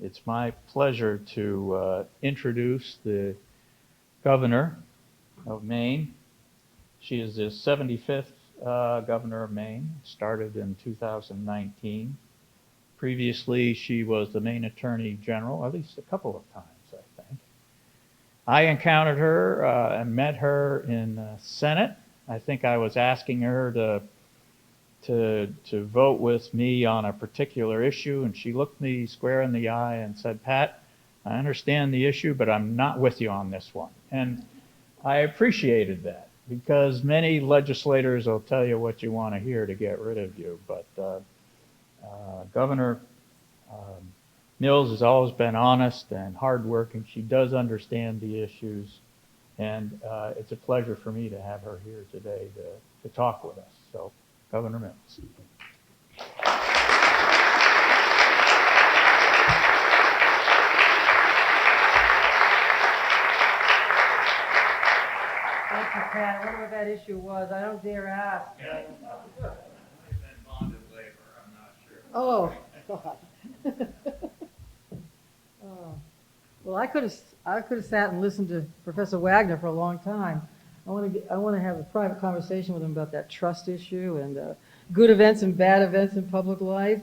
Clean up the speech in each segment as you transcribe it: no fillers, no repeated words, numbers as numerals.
It's my pleasure to introduce the governor of Maine. She is the 75th governor of Maine, started in 2019. Previously, she was the Maine Attorney General, at least a couple of times, I think. I encountered her and met her in the Senate. I think I was asking her to vote with me on a particular issue, and she looked me square in the eye and said, "Pat, I understand the issue, but I'm not with you on this one." And I appreciated that, because many legislators will tell you what you want to hear to get rid of you, but Governor Mills has always been honest and hardworking. She does understand the issues, and it's a pleasure for me to have her here today to talk with us. So, Governor Mills. Thank you, Pat. I wonder what that issue was. I don't dare ask. Yeah. It might have been bonded labor. I'm not sure. Oh, God. Oh. Well, I could have sat and listened to Professor Wagner for a long time. I want to have a private conversation with him about that trust issue and good events and bad events in public life.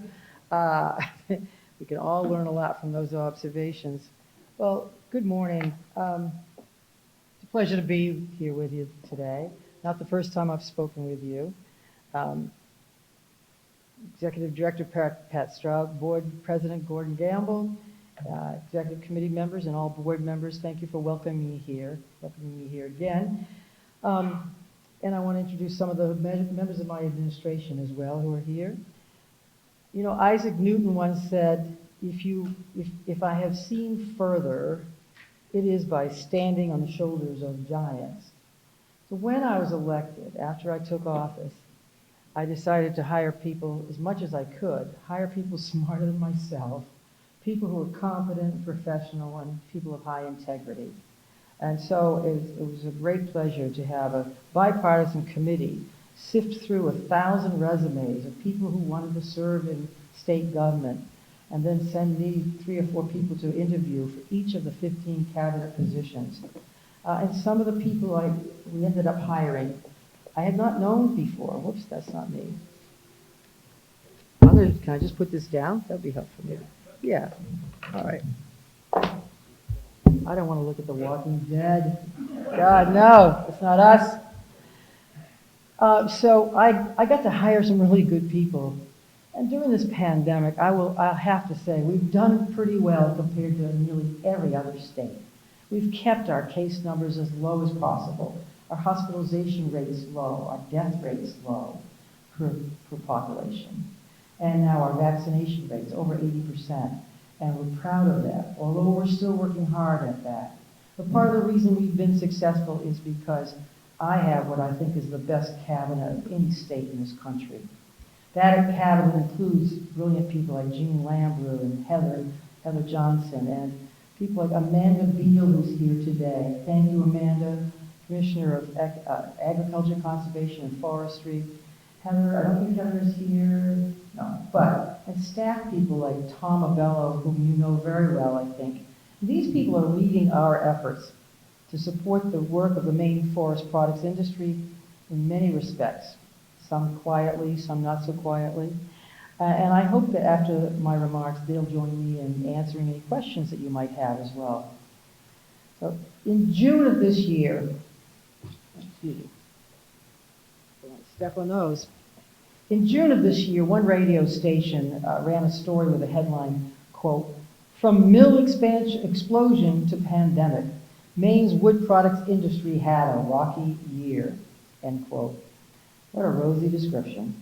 We can all learn a lot from those observations. Well, good morning. It's a pleasure to be here with you today. Not the first time I've spoken with you. Executive Director Pat Stroud, Board President Gordon Gamble, Executive Committee members and all board members, thank you for welcoming me here again. And I want to introduce some of the members of my administration as well who are here. You know, Isaac Newton once said, if I have seen further, it is by standing on the shoulders of giants. So when I was elected, after I took office, I decided to hire people as much as I could, hire people smarter than myself, people who are competent and professional, and people of high integrity. And so it was a great pleasure to have a bipartisan committee sift through 1,000 resumes of people who wanted to serve in state government, and then send me 3 or 4 people to interview for each of the 15 cabinet positions. And some of the people we ended up hiring, I had not known before. Whoops, that's not me. Can I just put this down? That would be helpful. Yeah. All right. I don't want to look at The Walking Dead. God, no, it's not us. So I got to hire some really good people. And during this pandemic, I'll have to say, we've done pretty well compared to nearly every other state. We've kept our case numbers as low as possible, our hospitalization rates low, our death rates low per population. And now our vaccination rates over 80%. And we're proud of that, although we're still working hard at that. But part of the reason we've been successful is because I have what I think is the best cabinet of any state in this country. That cabinet includes brilliant people like Jean Lambrew and Heather Johnson, and people like Amanda Beal, who's here today. Thank you, Amanda, Commissioner of Agriculture, Conservation, and Forestry. Heather, I don't think Heather's here, no, and staff people like Tom Abello, whom you know very well, I think. These people are leading our efforts to support the work of the Maine forest products industry in many respects, some quietly, some not so quietly. And I hope that after my remarks, they'll join me in answering any questions that you might have as well. So in June of this year, excuse me, Stefan knows. In June of this year, one radio station ran a story with a headline, quote, "From mill explosion to pandemic, Maine's wood products industry had a rocky year," end quote. What a rosy description.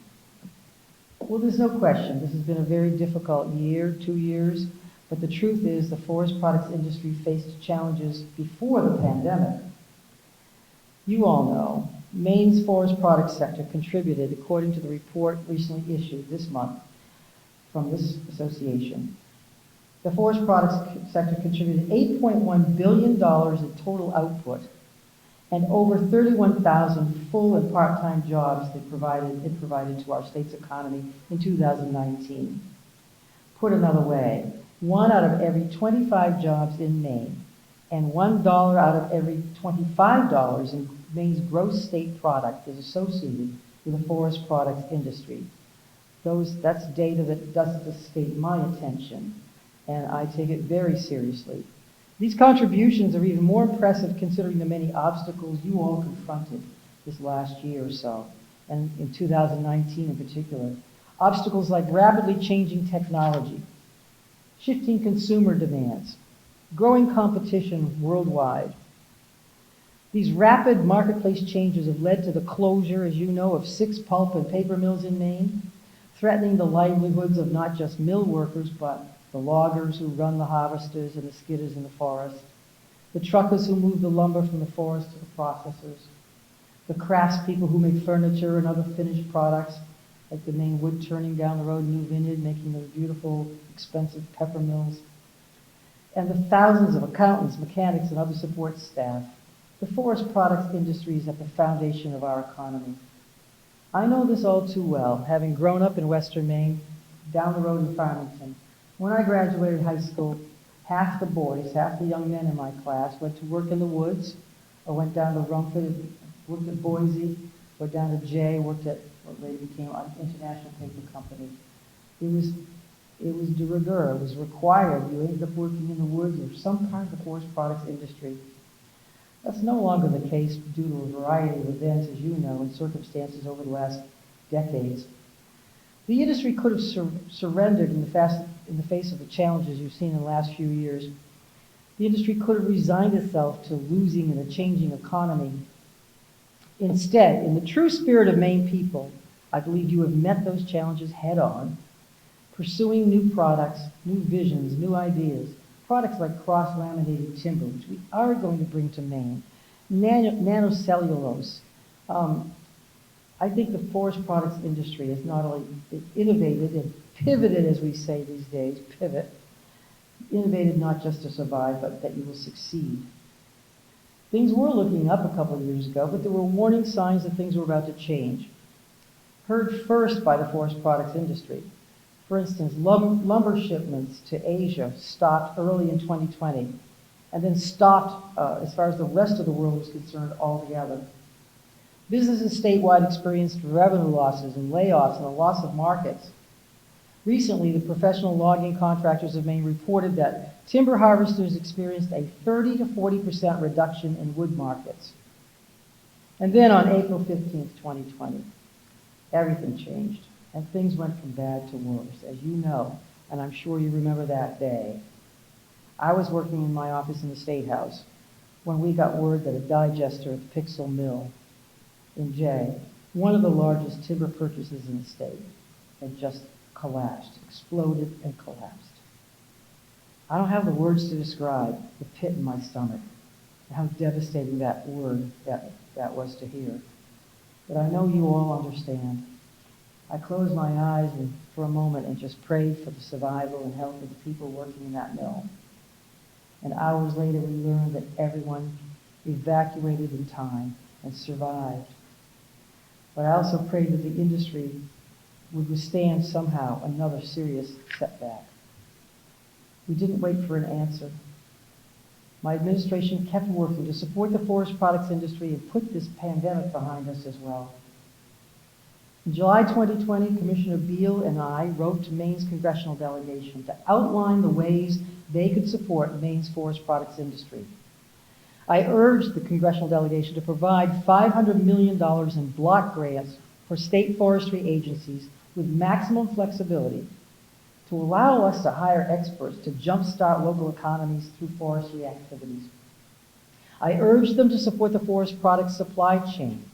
Well, there's no question this has been a very difficult year, 2 years, but the truth is the forest products industry faced challenges before the pandemic. You all know Maine's forest products sector contributed, according to the report recently issued this month from this association. The forest products sector contributed $8.1 billion in total output and over 31,000 full and part-time jobs that it provided to our state's economy in 2019. Put another way, 1 out of every 25 jobs in Maine and $1 out of every $25 in Maine's gross state product is associated with the forest products industry. That's data that doesn't escape my attention, and I take it very seriously. These contributions are even more impressive considering the many obstacles you all confronted this last year or so, and in 2019 in particular. Obstacles like rapidly changing technology, shifting consumer demands, growing competition worldwide. These rapid marketplace changes have led to the closure, as you know, of 6 pulp and paper mills in Maine, threatening the livelihoods of not just mill workers, but the loggers who run the harvesters and the skidders in the forest, the truckers who move the lumber from the forest to the processors, the craftspeople who make furniture and other finished products, like the Maine wood turning down the road in New Vineyard, making those beautiful, expensive pepper mills, and the thousands of accountants, mechanics, and other support staff. The forest products industry is at the foundation of our economy. I know this all too well, having grown up in Western Maine, down the road in Farmington. When I graduated high school, half the boys, half the young men in my class went to work in the woods, or went down to Rumford, worked at Boise, or down to Jay, worked at what later became an International Paper Company. It was de rigueur, it was required. You ended up working in the woods or some part of the forest products industry. That's no longer the case due to a variety of events, as you know, and circumstances over the last decades. The industry could have surrendered in the face of the challenges you've seen in the last few years. The industry could have resigned itself to losing in a changing economy. Instead, in the true spirit of Maine people, I believe you have met those challenges head on, pursuing new products, new visions, new ideas, products like cross-laminated timber, which we are going to bring to Maine, nanocellulose. I think the forest products industry has not only innovated and pivoted, as we say these days, innovated not just to survive, but that you will succeed. Things were looking up a couple of years ago, but there were warning signs that things were about to change. Heard first by the forest products industry. For instance, lumber shipments to Asia stopped early in 2020, and then stopped as far as the rest of the world was concerned altogether. Businesses statewide experienced revenue losses and layoffs and a loss of markets. Recently, the professional logging contractors of Maine reported that timber harvesters experienced a 30 to 40% reduction in wood markets. And then on April 15th, 2020, everything changed, and things went from bad to worse, as you know, and I'm sure you remember that day. I was working in my office in the State House when we got word that a digester at the Pixel Mill in Jay, one of the largest timber purchases in the state, had just collapsed, exploded and collapsed. I don't have the words to describe the pit in my stomach and how devastating that was to hear. But I know you all understand. I closed my eyes for a moment and just prayed for the survival and health of the people working in that mill. And hours later, we learned that everyone evacuated in time and survived. But I also prayed that the industry would withstand somehow another serious setback. We didn't wait for an answer. My administration kept working to support the forest products industry and put this pandemic behind us as well. In July 2020, Commissioner Beal and I wrote to Maine's congressional delegation to outline the ways they could support Maine's forest products industry. I urged the congressional delegation to provide $500 million in block grants for state forestry agencies with maximum flexibility to allow us to hire experts to jumpstart local economies through forestry activities. I urged them to support the forest products supply chain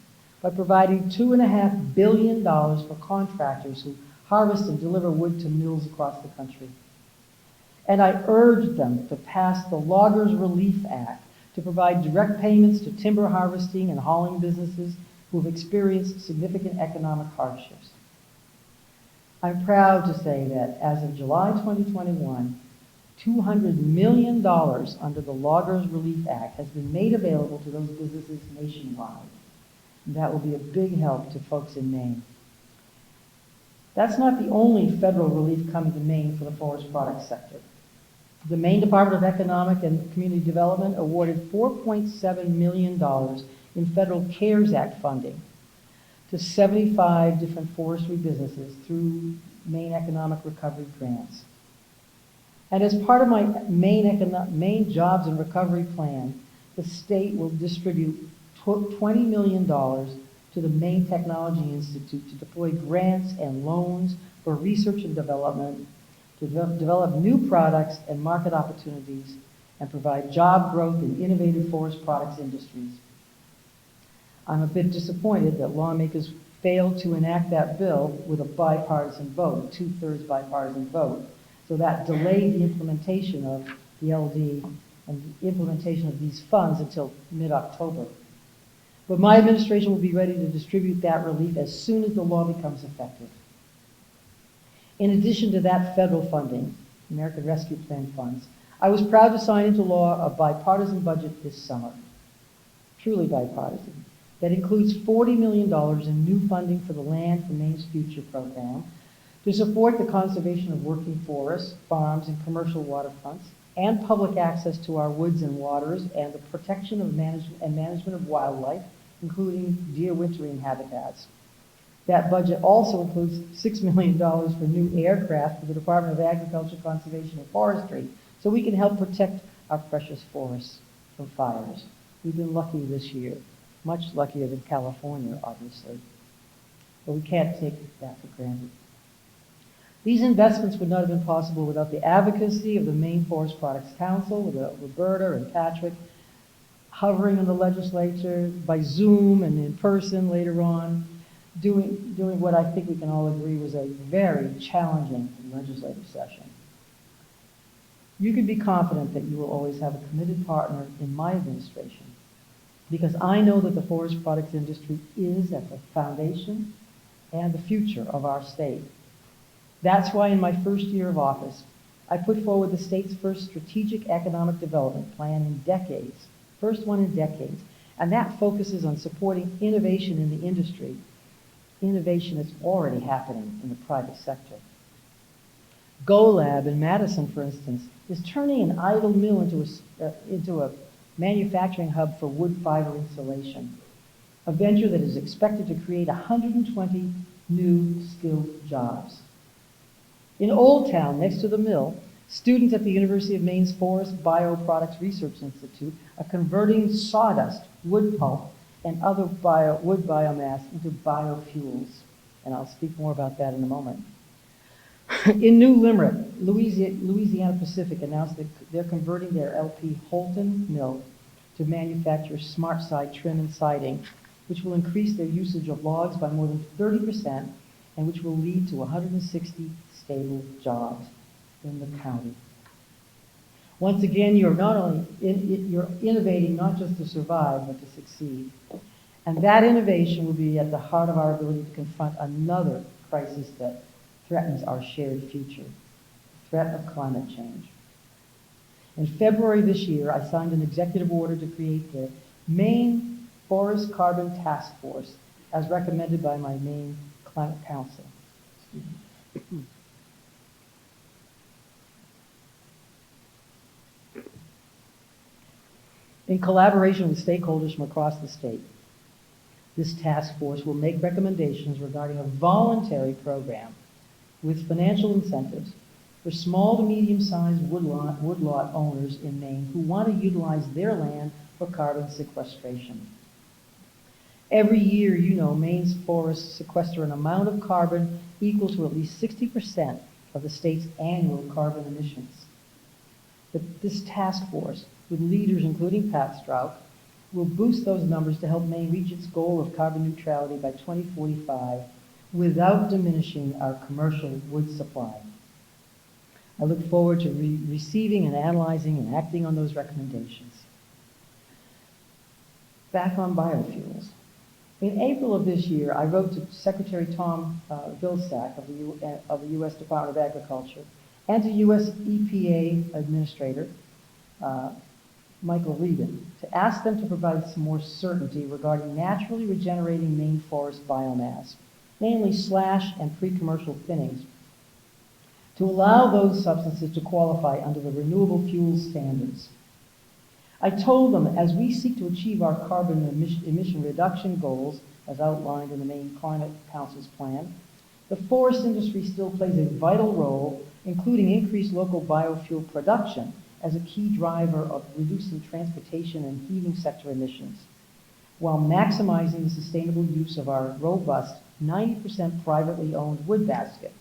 by providing $2.5 billion for contractors who harvest and deliver wood to mills across the country. And I urged them to pass the Loggers Relief Act to provide direct payments to timber harvesting and hauling businesses who have experienced significant economic hardships. I'm proud to say that as of July 2021, $200 million under the Loggers Relief Act has been made available to those businesses nationwide. And that will be a big help to folks in Maine. That's not the only federal relief coming to Maine for the forest products sector. The Maine Department of Economic and Community Development awarded $4.7 million in federal CARES Act funding to 75 different forestry businesses through Maine Economic Recovery grants. And as part of my Maine Jobs and Recovery Plan, the state will distribute $20 million to the Maine Technology Institute to deploy grants and loans for research and development, to develop new products and market opportunities, and provide job growth in innovative forest products industries. I'm a bit disappointed that lawmakers failed to enact that bill with a bipartisan vote, a 2/3 bipartisan vote. So that delayed the implementation of the LD and the implementation of these funds until mid-October. But my administration will be ready to distribute that relief as soon as the law becomes effective. In addition to that federal funding, American Rescue Plan funds, I was proud to sign into law a bipartisan budget this summer, truly bipartisan, that includes $40 million in new funding for the Land for Maine's Future program to support the conservation of working forests, farms, and commercial waterfronts, and public access to our woods and waters, and the protection of management of wildlife, including deer wintering habitats. That budget also includes $6 million for new aircraft for the Department of Agriculture, Conservation, and Forestry, so we can help protect our precious forests from fires. We've been lucky this year, much luckier than California, obviously, but we can't take that for granted. These investments would not have been possible without the advocacy of the Maine Forest Products Council, with Roberta and Patrick hovering in the legislature by Zoom and in person later on, doing what I think we can all agree was a very challenging legislative session. You can be confident that you will always have a committed partner in my administration, because I know that the forest products industry is at the foundation and the future of our state. That's why in my first year of office, I put forward the state's first strategic economic development plan in decades, first one in decades, and that focuses on supporting innovation in the industry, innovation that's already happening in the private sector. GoLab in Madison, for instance, is turning an idle mill into a manufacturing hub for wood fiber insulation, a venture that is expected to create 120 new skilled jobs. In Old Town, next to the mill, students at the University of Maine's Forest Bioproducts Research Institute are converting sawdust, wood pulp, and other wood biomass into biofuels. And I'll speak more about that in a moment. In New Limerick, Louisiana Pacific announced that they're converting their LP Holton mill to manufacture SmartSide trim and siding, which will increase their usage of logs by more than 30% and which will lead to 160 stable jobs in the county. Once again, you're you're innovating not just to survive, but to succeed. And that innovation will be at the heart of our ability to confront another crisis that threatens our shared future, the threat of climate change. In February this year, I signed an executive order to create the Maine Forest Carbon Task Force, as recommended by my Maine Climate Council. In collaboration with stakeholders from across the state, this task force will make recommendations regarding a voluntary program with financial incentives for small to medium-sized woodlot owners in Maine who want to utilize their land for carbon sequestration. Every year, you know, Maine's forests sequester an amount of carbon equal to at least 60% of the state's annual carbon emissions. This task force, with leaders including Pat Strouk, will boost those numbers to help Maine reach its goal of carbon neutrality by 2045 without diminishing our commercial wood supply. I look forward to receiving and analyzing and acting on those recommendations. Back on biofuels. In April of this year, I wrote to Secretary Tom Vilsack of the U.S. Department of Agriculture and to U.S. EPA Administrator Michael Regan to ask them to provide some more certainty regarding naturally regenerating Maine forest biomass, namely slash and pre-commercial thinnings. to allow those substances to qualify under the renewable fuels standards. I told them as we seek to achieve our carbon emission reduction goals, as outlined in the Maine Climate Council's plan, the forest industry still plays a vital role, including increased local biofuel production as a key driver of reducing transportation and heating sector emissions, while maximizing the sustainable use of our robust 90% privately owned wood basket.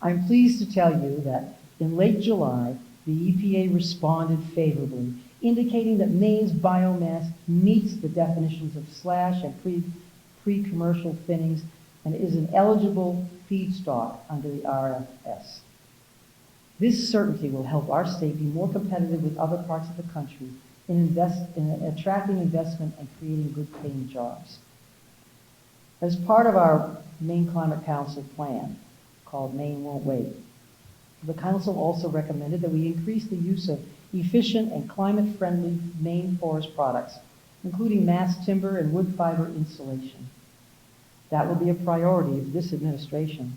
I'm pleased to tell you that in late July, the EPA responded favorably, indicating that Maine's biomass meets the definitions of slash and pre-commercial thinnings and is an eligible feedstock under the RFS. This certainty will help our state be more competitive with other parts of the country in attracting investment and creating good paying jobs. As part of our Maine Climate Council plan, called Maine Won't Wait, the Council also recommended that we increase the use of efficient and climate-friendly Maine forest products, including mass timber and wood fiber insulation. That will be a priority of this administration,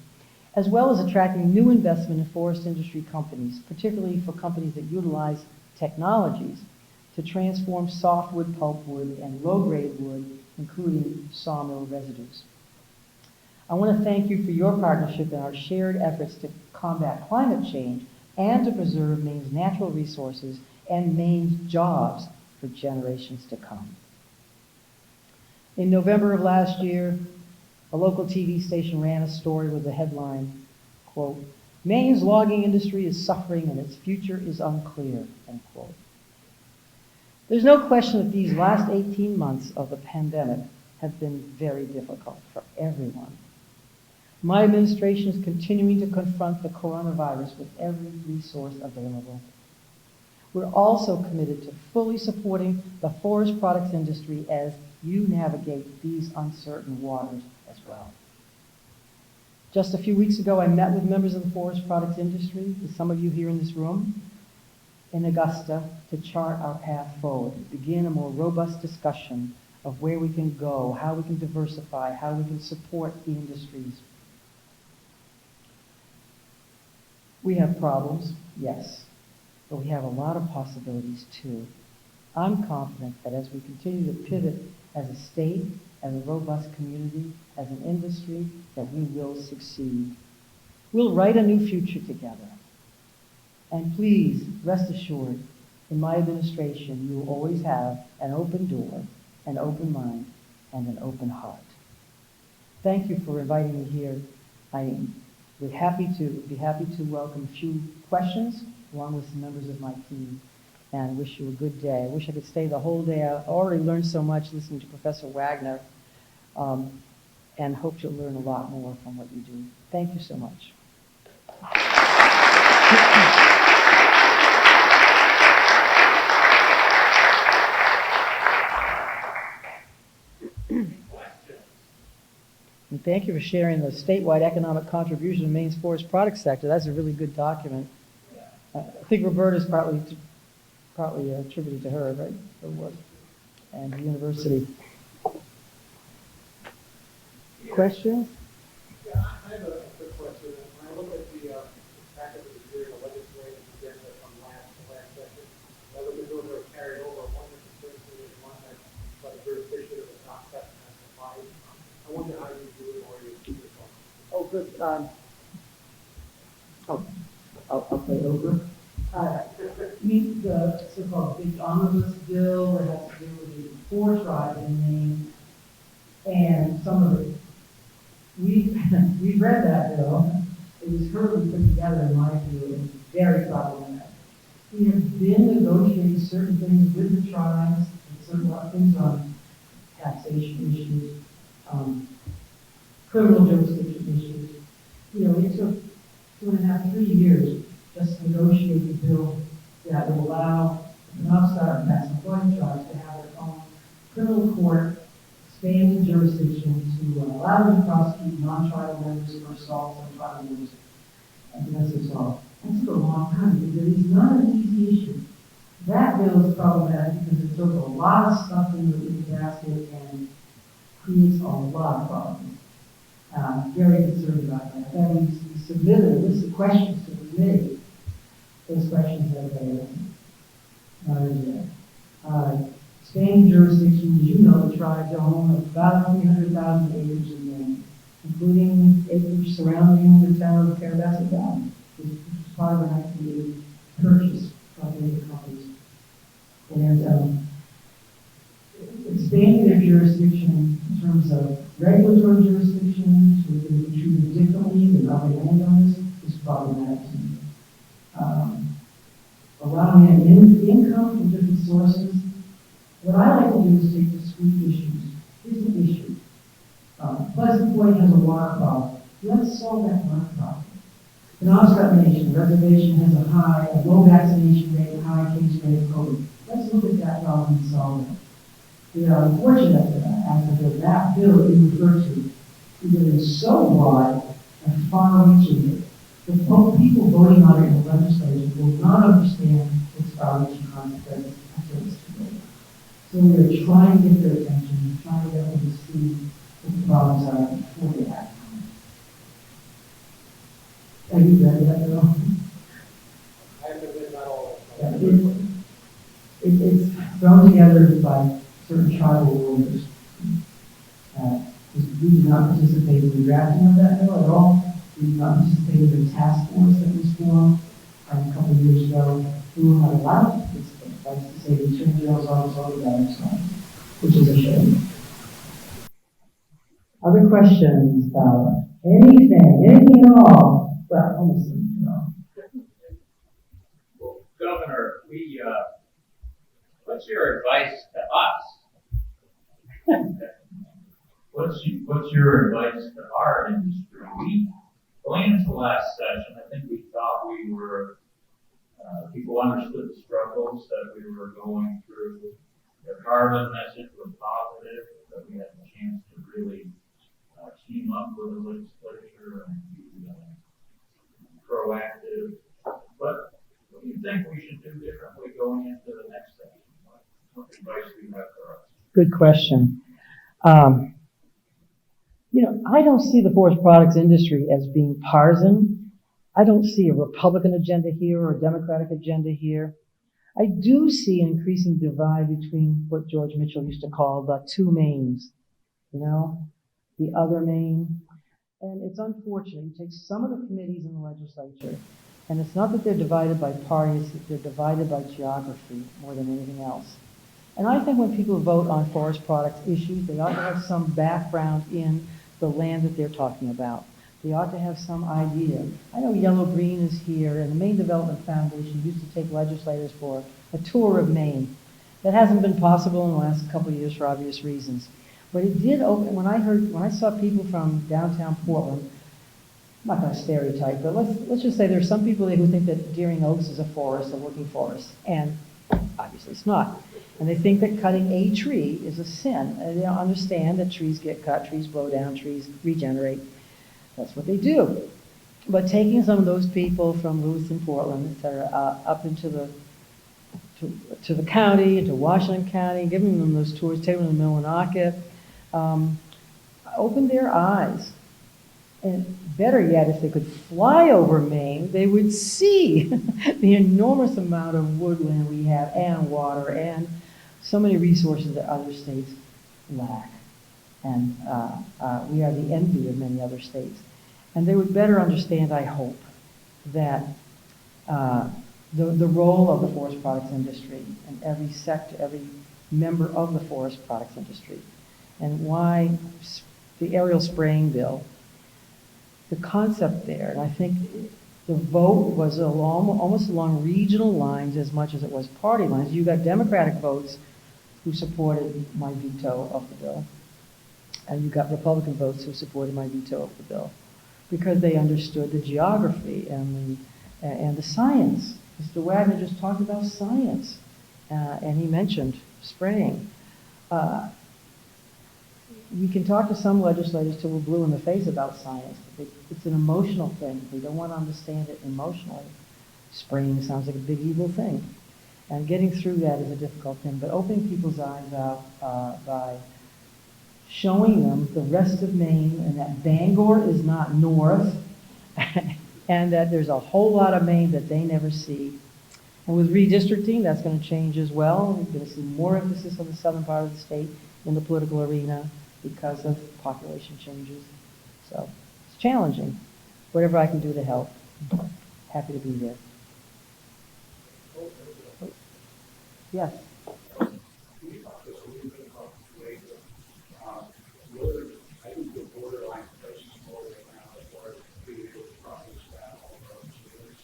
as well as attracting new investment in forest industry companies, particularly for companies that utilize technologies to transform softwood, pulpwood, and low-grade wood, including sawmill residues. I want to thank you for your partnership in our shared efforts to combat climate change and to preserve Maine's natural resources and Maine's jobs for generations to come. In November of last year, a local TV station ran a story with the headline, quote, "Maine's logging industry is suffering and its future is unclear," end quote. There's no question that these last 18 months of the pandemic have been very difficult for everyone. My administration is continuing to confront the coronavirus with every resource available. We're also committed to fully supporting the forest products industry as you navigate these uncertain waters as well. Just a few weeks ago, I met with members of the forest products industry, with some of you here in this room, in Augusta, to chart our path forward, to begin a more robust discussion of where we can go, how we can diversify, how we can support the industries. We have problems, yes, but we have a lot of possibilities too. I'm confident that as we continue to pivot as a state, as a robust community, as an industry, that we will succeed. We'll write a new future together. And please, rest assured, in my administration, you will always have an open door, an open mind, and an open heart. Thank you for inviting me here. I would be happy to welcome a few questions along with some members of my team, and wish you a good day. I wish I could stay the whole day. I already learned so much listening to Professor Wagner, and hope you'll learn a lot more from what you do. Thank you so much. And thank you for sharing the statewide economic contribution of Maine's forest products sector. That's a really good document. I think Roberta's partly attributed to her, right? Or what? And the university. Questions? Yeah, I have a quick question. When I look at the packet that was during the legislative agenda from last session, I look at those that are carried over. One is the first thing is one that's like jurisdiction of the top section has applied. I wonder how you do it or you do it. Oh, good. I'll play over. Meet the so-called big omnibus bill that has to do with the four tribes in Maine, and some of it. We've read that bill. It was hurriedly put together, in my view, and very problematic. We have been negotiating certain things with the tribes, and certain things on taxation issues, criminal jurisdiction issues. You know, it took 2.5, 3 years just to negotiate the bill that will allow the Upstart and Passamaquoddy tribes to have their own criminal court, expanded jurisdiction to allow them to prosecute non-tribal members for assaults on tribal members and domestic assault. That took a long time because it is not an easy issue. That bill is problematic because it throws a lot of stuff in the basket and creates a lot of problems. Very concerned about that. Then we submitted a list of questions to the committee. Those questions have been answered. Expanding jurisdiction, as you know, the tribes own about 300,000 acres in Maine, including acres surrounding the town of Carabasset Valley, which was part of an 1980 purchase by major companies. And expanding their jurisdiction in terms of regulatory jurisdiction, so that they be treated differently than other landowners, is problematic to me. Allowing income from different sources. What I like to do is take discrete issues. Here's an issue. Pleasant Point has a water problem. Let's solve that water problem. In Oscar Nation, the reservation has a low vaccination rate, high case rate of COVID. Let's look at that problem and solve it. We are unfortunate that that bill you refer to, it is so broad and far-reaching that the people voting on it in the legislature will not understand its far-reaching consequences until it's too late. So we are trying to get their attention and trying to get them to see what the problems are before they act on it. Have you read that at all? I have to admit, not all Yeah, of it. it's thrown together by certain tribal rulers. We did not participate in the drafting of that bill at all. We did not participate in the task force that was formed a couple of years ago. We were not allowed to participate. That's to say, the Attorney General's office all the time, which is a shame. Other questions about anything at all? Well, almost anything at all. Well, Governor, what's your advice to us? What's your advice to our industry? Going into the last session, I think we thought we were, people understood the struggles that we were going through. The carbon message was positive, that we had a chance to really team up with the legislature and be proactive. But what do you think we should do differently going into the next session? What advice do you have for us? Good question. I don't see the forest products industry as being partisan. I don't see a Republican agenda here or a Democratic agenda here. I do see an increasing divide between what George Mitchell used to call the two Maines, the other Maine. And it's unfortunate. You take some of the committees in the legislature, and it's not that they're divided by parties, they're divided by geography more than anything else. And I think when people vote on forest products issues, they ought to have some background in the land that they're talking about. They ought to have some idea. I know Yellow Green is here, and the Maine Development Foundation used to take legislators for a tour of Maine. That hasn't been possible in the last couple of years for obvious reasons. But it did open, when I saw people from downtown Portland, I'm not going to stereotype, but let's just say there's some people there who think that Deering Oaks is a forest, a working forest, and obviously it's not. And they think that cutting a tree is a sin. And they don't understand that trees get cut, trees blow down, trees regenerate. That's what they do. But taking some of those people from Lewiston, Portland, et cetera, up into to the county, into Washington County, giving them those tours, taking them to Millinocket, opened their eyes. And better yet, if they could fly over Maine, they would see the enormous amount of woodland we have and water and so many resources that other states lack. And we are the envy of many other states. And they would better understand, I hope, that the role of the forest products industry and every sector, every member of the forest products industry, and why the aerial spraying bill, the concept there, and I think the vote was almost along regional lines as much as it was party lines. You got Democratic votes who supported my veto of the bill, and you got Republican votes who supported my veto of the bill, because they understood the geography and the science. Mr. Wagner just talked about science, and he mentioned spraying. You can talk to some legislators till we're blue in the face about science. It's an emotional thing. They don't want to understand it emotionally. Spraying sounds like a big evil thing. And getting through that is a difficult thing. But opening people's eyes out by showing them the rest of Maine and that Bangor is not north and that there's a whole lot of Maine that they never see. And with redistricting, that's going to change as well. We're going to see more emphasis on the southern part of the state in the political arena because of population changes. So it's challenging. Whatever I can do to help, happy to be there. Yes. I think the borderline places more right now as far as being able to process that all of our students.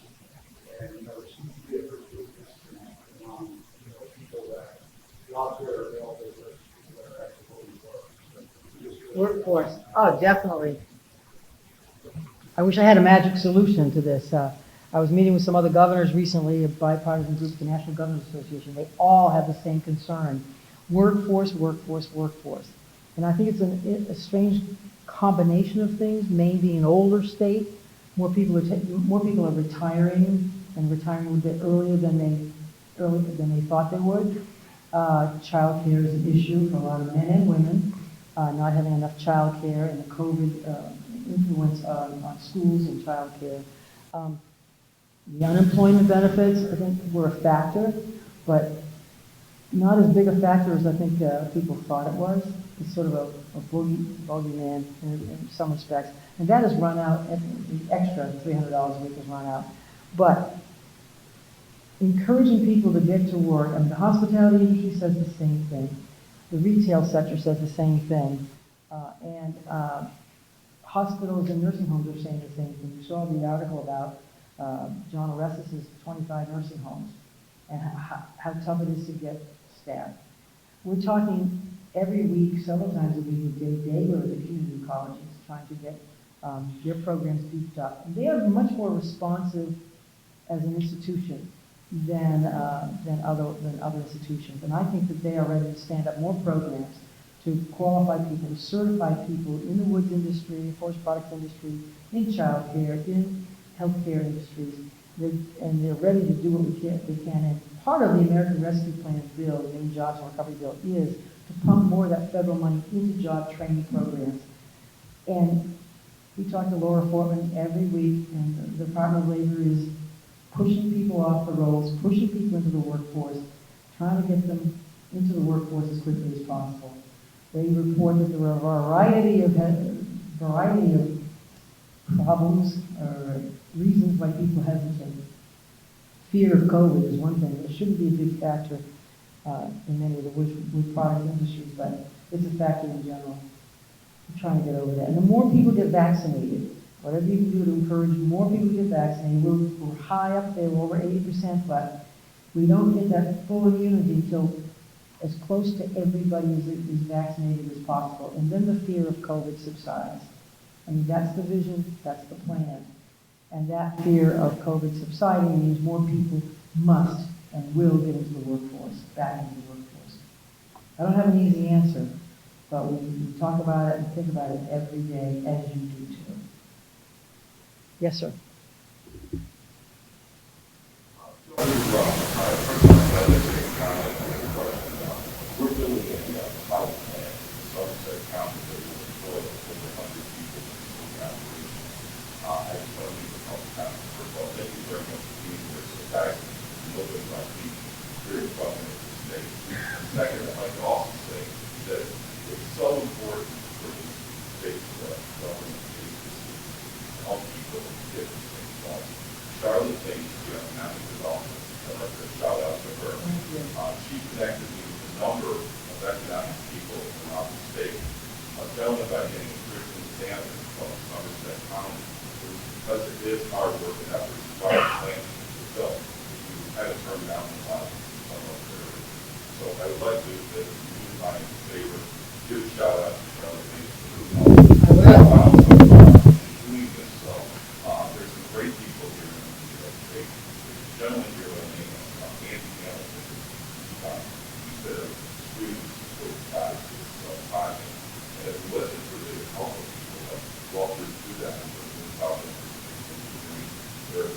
And, there seems to be a pretty good disconnect among, people that jobs that are available versus people that are actually going to work. Workforce. Oh, definitely. I wish I had a magic solution to this. I was meeting with some other governors recently, a bipartisan group, the National Governors Association. They all have the same concern. Workforce, workforce, workforce. And I think it's a strange combination of things. Maine being an older state, more people are retiring and retiring a little bit earlier than they thought they would. Child care is an issue for a lot of men and women, not having enough child care and the COVID influence on schools and child care. The unemployment benefits, I think, were a factor, but not as big a factor as I think people thought it was. It's sort of a bogeyman in some respects. And that has run out, the extra $300 a week has run out. But encouraging people to get to work, I mean, the hospitality industry says the same thing. The retail sector says the same thing. And hospitals and nursing homes are saying the same thing. You saw the article about John Orestes' 25 nursing homes and how tough it is to get staff. We're talking every week, several times a week with Dave Dager at the community colleges, trying to get their programs beefed up. And they are much more responsive as an institution than other institutions. And I think that they are ready to stand up more programs to qualify people, to certify people in the woods industry, forest products industry, in child care, in healthcare industries, and they're ready to do what they can. And part of the American Rescue Plan bill, the Maine Jobs and Recovery Bill, is to pump more of that federal money into job training programs. And we talk to Laura Fortman every week, and the Department of Labor is pushing people off the rolls, pushing people into the workforce, trying to get them into the workforce as quickly as possible. They report that there are a variety of problems or reasons why people hesitate. Fear of COVID is one thing. It shouldn't be a big factor in many of the wood product industries, but it's a factor in general. We're trying to get over that. And the more people get vaccinated, whatever you can do to encourage more people to get vaccinated, we're high up there, we're over 80%, but we don't get that full immunity until as close to everybody is vaccinated as possible. And then the fear of COVID subsides. I mean, that's the vision, that's the plan. And that fear of COVID subsiding means more people must and will get into the workforce, back into the workforce. I don't have an easy answer, but we talk about it and think about it every day, as you do too. Yes, sir. We're building a pilot plant in Somerset County that will employ over 100 people in the operation. I just want to leave a couple comments. First of all, thank you very much for being here. So guys, nobody like me, very welcome to this state. And second, I'd like to also say that it's so important for the state government agencies to help people get these things done. Charlotte Tate, the economic development director, shout out to her. She connected me with a number of economic people around the state. A gentleman by the name of Christian Sanders from Somerset County, because of his hard work and efforts, why the plant was built. We had to turn down a lot of some of those areas. So I would like to, if you would mind in favor, give a shout out to Charlotte Tate for doing this. So there's some great people here in the state. There's a gentleman here by the name of Andy Hamilton. He said students with project. And if you listen to the help of people like Walter do that, they're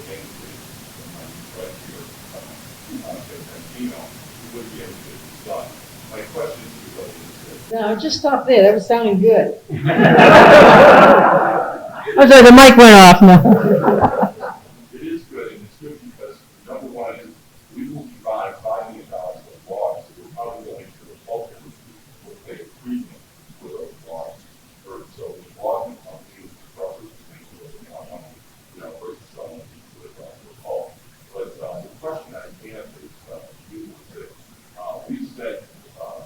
No, just stop there. That was sounding good. I'm sorry, the mic went off now. It is good, and it's good because, number one, is we will be buying $5 million of logs, so we're probably going to the bulk will pay a premium for those logs. So the logging company, roughly, versus someone with a bulk. But the question I have is, you is that we've said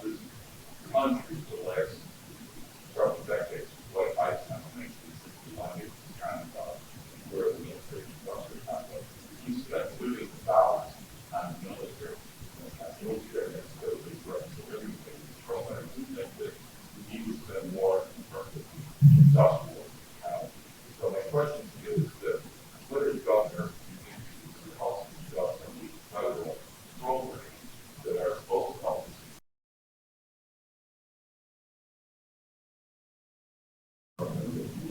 this country for the last several decades, what I kind of think is the money kind of where the military structure kind of we spent billions of dollars on the military. Military necessarily threats to everything. From I do think that we need to spend more in terms of industrial. So my question to you is that what is governor you think is also some of these federal programs that are supposed to help us?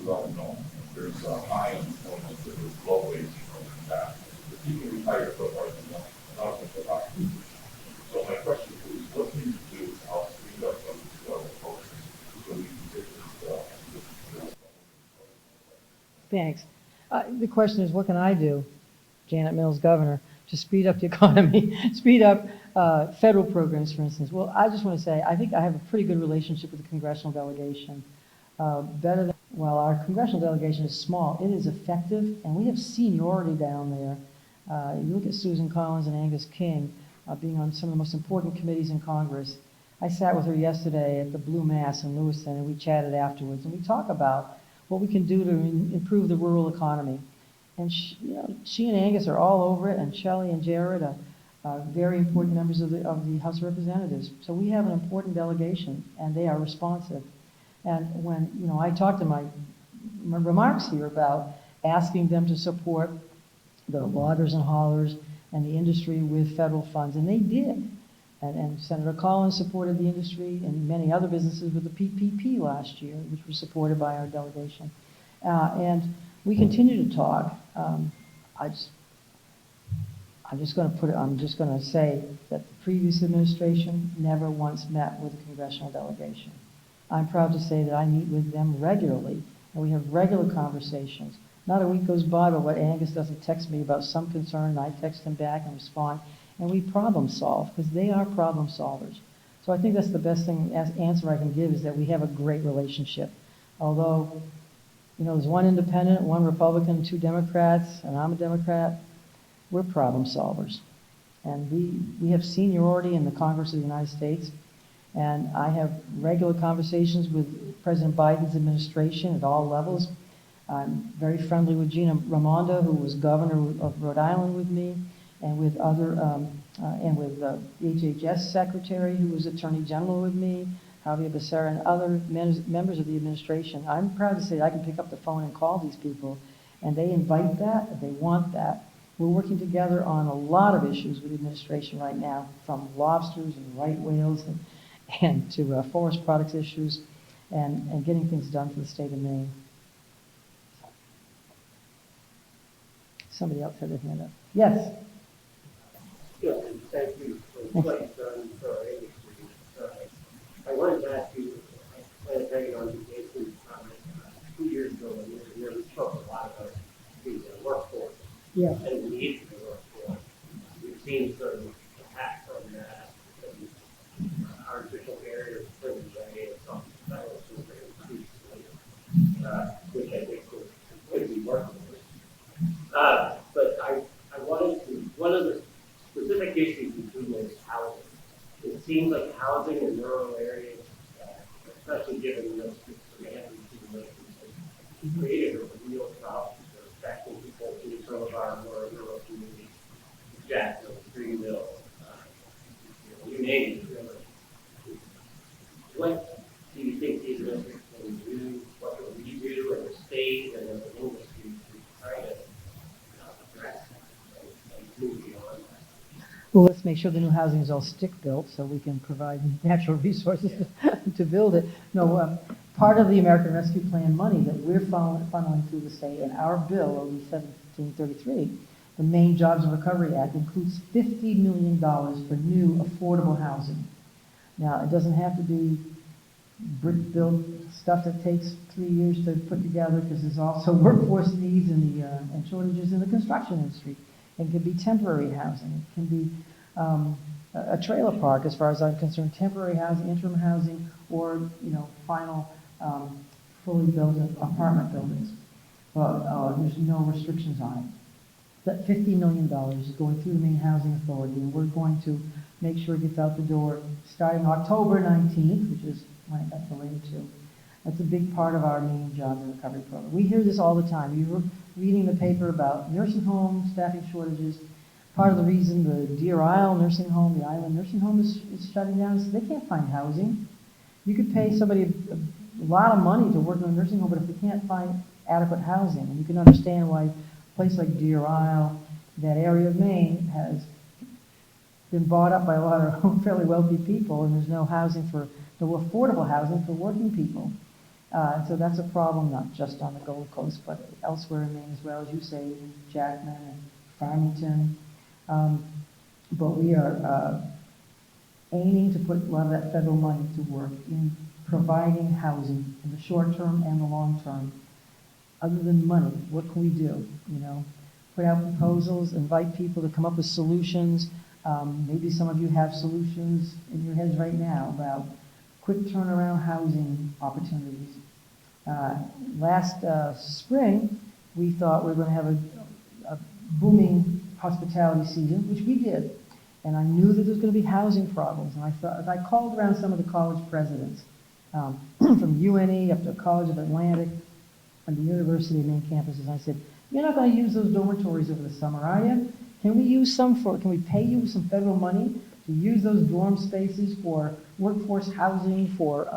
Well known. There's high employment, there's low wage and that. If you can retire for more than nothing for that. So my question is, what can you do to help speed up some of these other programs so we can get this Thanks. The question is, what can I do, Janet Mills, governor, to speed up the economy, speed up federal programs, for instance? Well, I just want to say, I think I have a pretty good relationship with the congressional delegation. Better than, well, our congressional delegation is small. It is effective, and we have seniority down there. You look at Susan Collins and Angus King being on some of the most important committees in Congress. I sat with her yesterday at the Blue Mass in Lewiston, and we chatted afterwards, and we talk about what we can do to improve the rural economy. And she and Angus are all over it, and Shelley and Jared are very important members of the House of Representatives. So we have an important delegation, and they are responsive. And when I talked to my remarks here about asking them to support the loggers and haulers and the industry with federal funds, and they did. And Senator Collins supported the industry and many other businesses with the PPP last year, which was supported by our delegation. And we continue to talk. I'm just going to say that the previous administration never once met with the congressional delegation. I'm proud to say that I meet with them regularly, and we have regular conversations. Not a week goes by but what Angus doesn't text me about some concern, and I text him back and respond, and we problem solve, because they are problem solvers. So I think that's the best answer I can give, is that we have a great relationship. Although, there's one independent, one Republican, 2 Democrats, and I'm a Democrat, we're problem solvers. And we have seniority in the Congress of the United States. And I have regular conversations with President Biden's administration at all levels. I'm very friendly with Gina Raimondo, who was governor of Rhode Island with me, and with the HHS secretary, who was attorney general with me, Javier Becerra, and other members of the administration. I'm proud to say that I can pick up the phone and call these people, and they invite that, and they want that. We're working together on a lot of issues with the administration right now, from lobsters and right whales and to forest products issues, and getting things done for the state of Maine. Somebody else had their hand up. Yes? Yeah, and thank you for what you've done for our industry. I wanted to ask you, I had taken on Jason's comment 2 years ago, when we spoke a lot about the workforce. Yeah. And the need for the workforce. We've seen certain attacks from that, artificial barriers put in play, and something that was which I think would be workable. But I wanted to, one of the specific issues between is housing. It seems like housing in rural areas, especially given those demand has created a real problem for affecting people in some of our more rural communities. Jacksonville, Greenville, you name it, really. What do you think these districts can do? What can we do in the state and in the industry to try to address and move beyond that? Well, let's make sure the new housing is all stick-built so we can provide natural resources to build it. No, part of the American Rescue Plan money that we're funneling through the state, and our bill, OB 1733, the Maine Jobs and Recovery Act, includes $50 million for new affordable housing. Now, it doesn't have to be brick-built stuff that takes 3 years to put together, because there's also workforce needs and shortages in the construction industry. It can be temporary housing. It can be a trailer park, as far as I'm concerned, temporary housing, interim housing, or, final fully built apartment buildings. But there's no restrictions on it. That $50 million is going through the Maine Housing Authority, and we're going to make sure it gets out the door starting October 19th, which is when it got delayed to. That's a big part of our Maine Jobs and Recovery Program. We hear this all the time. You're reading the paper about nursing home staffing shortages. Part of the reason the Deer Isle nursing home, the Island nursing home is shutting down is they can't find housing. You could pay somebody a lot of money to work in a nursing home, but if they can't find adequate housing, and you can understand why a place like Deer Isle, that area of Maine, has been bought up by a lot of fairly wealthy people, and there's no affordable housing for working people. And so that's a problem, not just on the Gold Coast, but elsewhere in Maine as well, as you say, in Jackman and Farmington. But we are aiming to put a lot of that federal money to work in providing housing in the short term and the long term. Other than money, what can we do? Put out proposals, invite people to come up with solutions. Maybe some of you have solutions in your heads right now about quick turnaround housing opportunities. Last spring, we thought we were going to have a booming hospitality season, which we did. And I knew that there was going to be housing problems. And I called around some of the college presidents, from UNE up to College of Atlantic and the University of Maine campuses. And I said, you're not going to use those dormitories over the summer, are you? Can we pay you some federal money to use those dorm spaces for workforce housing for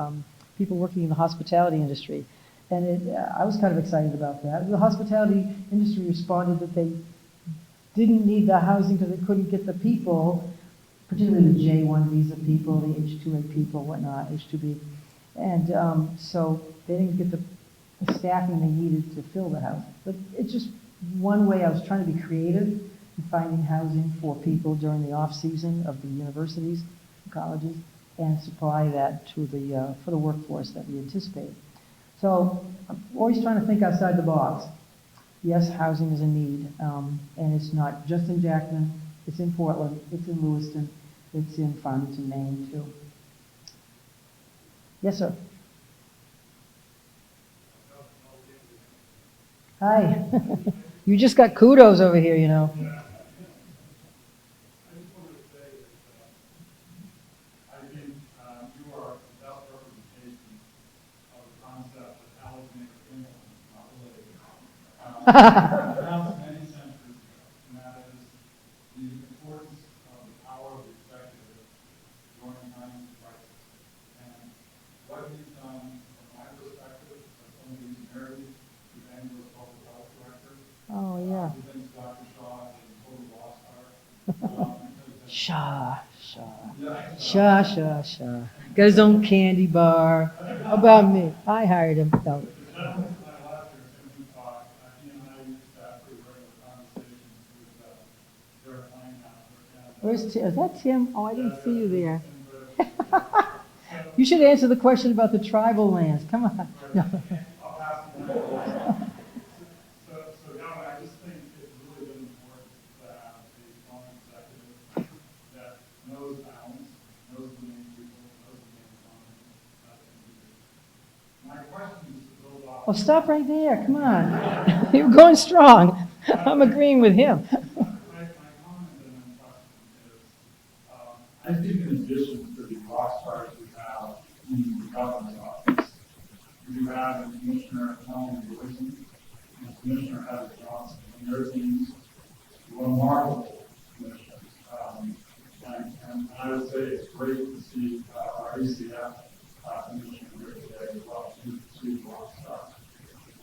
people working in the hospitality industry? And I was kind of excited about that. The hospitality industry responded that they didn't need the housing because they couldn't get the people, particularly the J1 visa people, the H2A people, whatnot, H2B. And so they didn't get the staffing they needed to fill the house. But it's just one way I was trying to be creative in finding housing for people during the off-season of the universities, colleges, and supply that to for the workforce that we anticipate. So I'm always trying to think outside the box. Yes, housing is a need, and it's not just in Jackman, it's in Portland, it's in Lewiston, it's in Farmington, Maine, too. Yes, sir. Hi. You just got kudos over here, I just wanted to say that I think you are the best representation of the concept that Alexander Hamilton is not related. Announced many centuries ago, and that is the importance of the power of the executive during times of crisis. And what he's done, from my perspective, as somebody who's married to Bangor's public health director, Oh, yeah. he thinks Dr. Shaw is a total lost art. Shaw. Got his own candy bar. How about me? I hired him. No. The gentleman to my left here, Tim Hupak, he and I used to have pretty regular conversations with Derek Langhouse. Where's Tim? Is that Tim? Oh, I didn't see you there. You should answer the question about the tribal lands. Come on. No. I'll pass it on. So, Gavin, I just think it's really been important to have a strong executive that knows balance, knows the main people, knows the main economy. My question is to build off. Oh, stop right there. Come on. You're going strong. I'm agreeing with him. My comment and my question is, I think in addition to the rock stars we have in the governor's office, you have a commissioner, Helen Wilson, and Commissioner Heather Johnson, and their teams, remarkable commissioners. And I would say it's great to see our ACF commissioner here today as well, to rock stars.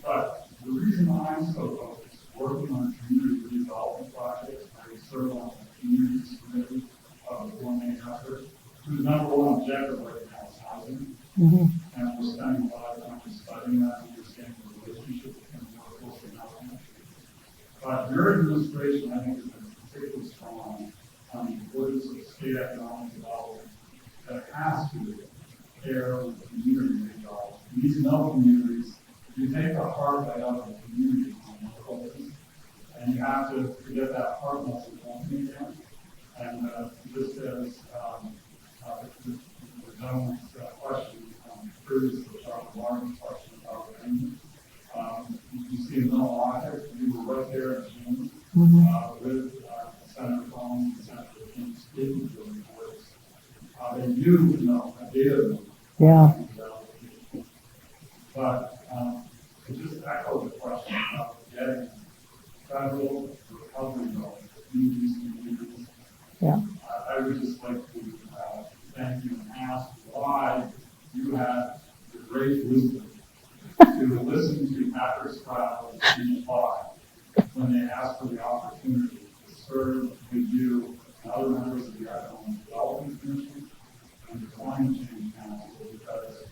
But the reason I'm so focused, working on community redevelopment projects, I serve on the communities committee of the Four Main effort, whose number one objective right now is housing. And we're spending a lot of time studying that, understanding the relationship between workforce and housing. But your administration, I think, has been particularly strong on the importance of state economic development that has to pair with community these mill communities, you take the heart out of the community on local business, and you have to get that heart muscle going again. And just as the gentleman's question previously, Dr. Martin's question about the Maine, you see in Milwaukee, we were right there in June with Senator Combs and Senator King speaking to the reports. They knew, I did. Yeah. But to just echo the question about getting federal recovery dollars in these communities, Yeah. I would just like to thank you and ask why you had the great wisdom to listen to Patrick Stroud and Steve Fogg when they asked for the opportunity to serve with you and other members of the Economic Development Commission and the Climate Change Council, because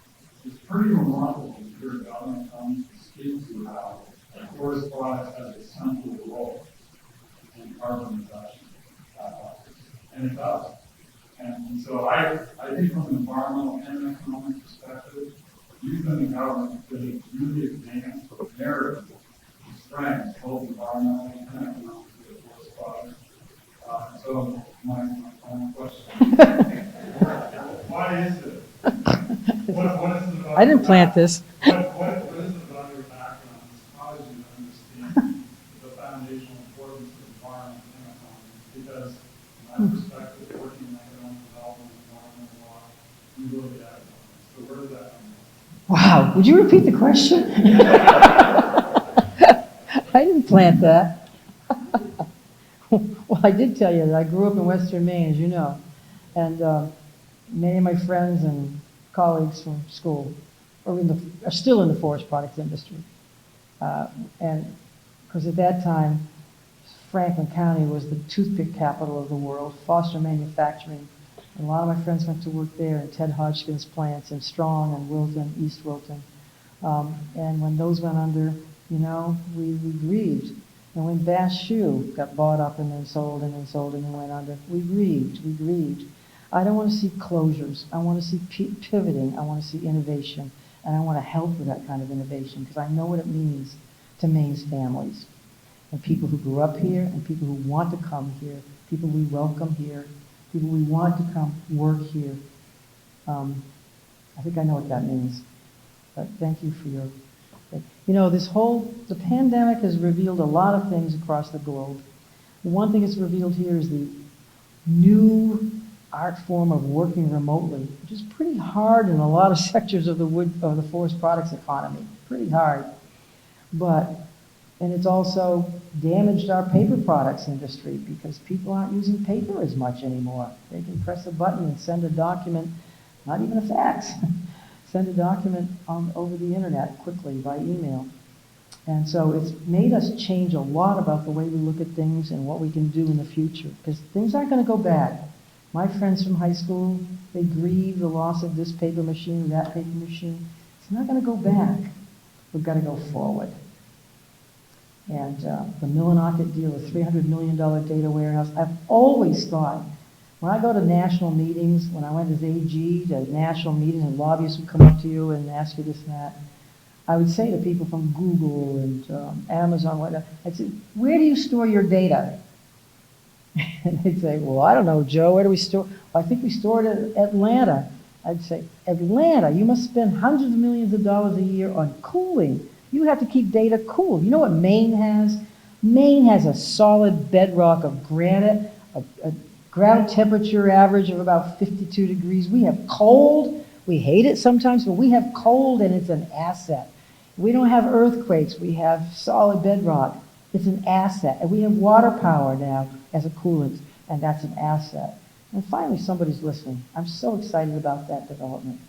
it's pretty remarkable to hear government come to speak to how forest products has a central role in carbon reduction. And it does. And so I think from an environmental and economic perspective, you've been the government that has really advanced the narrative and strengths, both environmentally and economically, of forest products. So my final question, why is it? What is it about I didn't plant this. What is it about your background that's caused you to understand the foundational importance of environment and economy? Because from my perspective, working in economic development and environmental law, you really get it. So where did that come from? Wow. Would you repeat the question? I didn't plant that. Well, I did tell you that I grew up in Western Maine, as you know, and many of my friends and colleagues from school are still in the forest products industry. And because at that time, Franklin County was the toothpick capital of the world, Foster Manufacturing. And a lot of my friends went to work there in Ted Hodgkin's plants in Strong and Wilton, East Wilton. And when those went under, we grieved. And when Bass Shoe got bought up and then sold and then sold and then went under, we grieved. I don't want to see closures. I want to see pivoting. I want to see innovation. And I want to help with that kind of innovation because I know what it means to Maine's families and people who grew up here and people who want to come here, people we welcome here, people we want to come work here. I think I know what that means. But thank you for your... the pandemic has revealed a lot of things across the globe. The one thing it's revealed here is the new art form of working remotely, which is pretty hard in a lot of sectors of the forest products economy. Pretty hard. And it's also damaged our paper products industry because people aren't using paper as much anymore. They can press a button and send a document, not even a fax, send a document over the internet quickly by email. And so it's made us change a lot about the way we look at things and what we can do in the future, because things aren't going to go back. My friends from high school, they grieve the loss of this paper machine or that paper machine. It's not going to go back. We've got to go forward. And the Millinocket deal, the $300 million data warehouse, I've always thought, when I go to national meetings, when I went as AG to national meetings and lobbyists would come up to you and ask you this and that, I would say to people from Google and Amazon, whatnot, I'd say, where do you store your data? And they'd say, well, I don't know, Joe, where do we store? Well, I think we store it at Atlanta. I'd say, Atlanta, you must spend hundreds of millions of dollars a year on cooling. You have to keep data cool. You know what Maine has? Maine has a solid bedrock of granite, a ground temperature average of about 52 degrees. We have cold. We hate it sometimes, but we have cold and it's an asset. We don't have earthquakes. We have solid bedrock. It's an asset. And we have water power now as a coolant, and that's an asset. And finally, somebody's listening. I'm so excited about that development.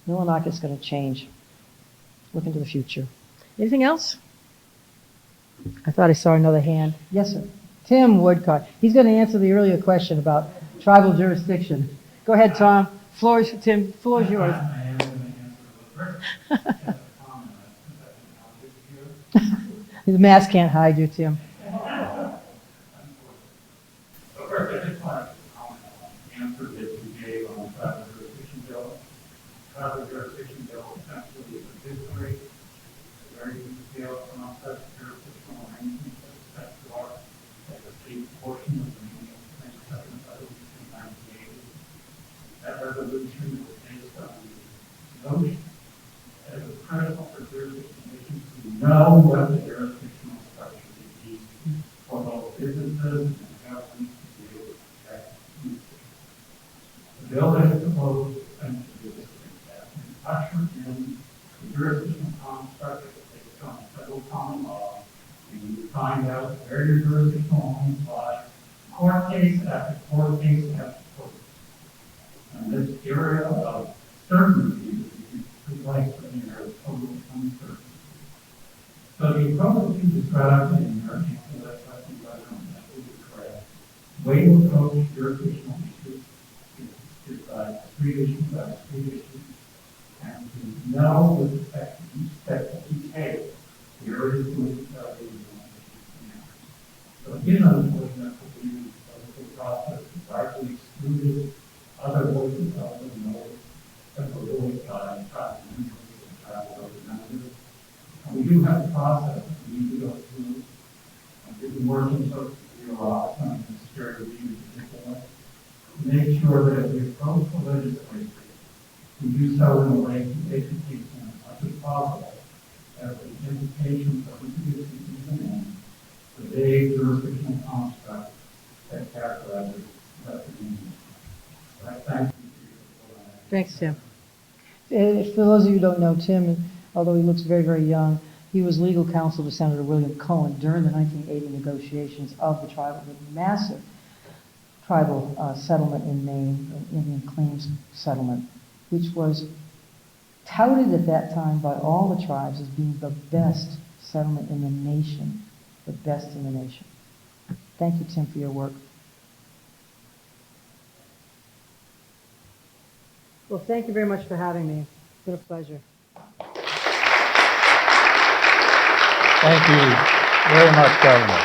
Millinocket's going to change. Look into the future. Anything else? I thought I saw another hand. Yes, sir. Tim Woodcock. He's going to answer the earlier question about tribal jurisdiction. Go ahead, Tom. Tim, floor is yours. I am going to answer the first comment. I think The mask can't hide you, Tim. So first, I just want to comment on the answer that you gave on the tribal jurisdiction bill. Tribal jurisdiction bill essentially is a know what the jurisdictional structure would be for both businesses and government to be able to protect users. The bill that is proposed essentially is to usher in the jurisdictional construct based on federal common law. And you find out where your jurisdictional homes lie, court case after court case after court. And this area of certainty is replaced with an area of total uncertainty. So the approach that you described in your answer to that question, whether or not that is correct, way to approach jurisdictional issues is by street issue by street issue, and to know with respect to each step that you take, where is going to tell you so it is unfortunate that the political process is largely excluded other voices of the know that were voted by tribal members and tribal representatives. And we do have a process that we need to go through. We've been working closely with your office on the security review in particular to make sure that as we approach the legislature, we do so in a way to educate them as much as possible as the implications of introducing even the vague jurisdictional construct that characterizes the community. I thank you for your support. Thanks, Tim. For those of you who don't know Tim, although he looks very, very young, he was legal counsel to Senator William Cohen during the 1980 negotiations of the massive tribal settlement in Maine, an Indian claims settlement, which was touted at that time by all the tribes as being the best settlement in the nation, the best in the nation. Thank you, Tim, for your work. Well, thank you very much for having me. It's been a pleasure. Thank you very much, Governor.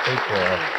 Take care.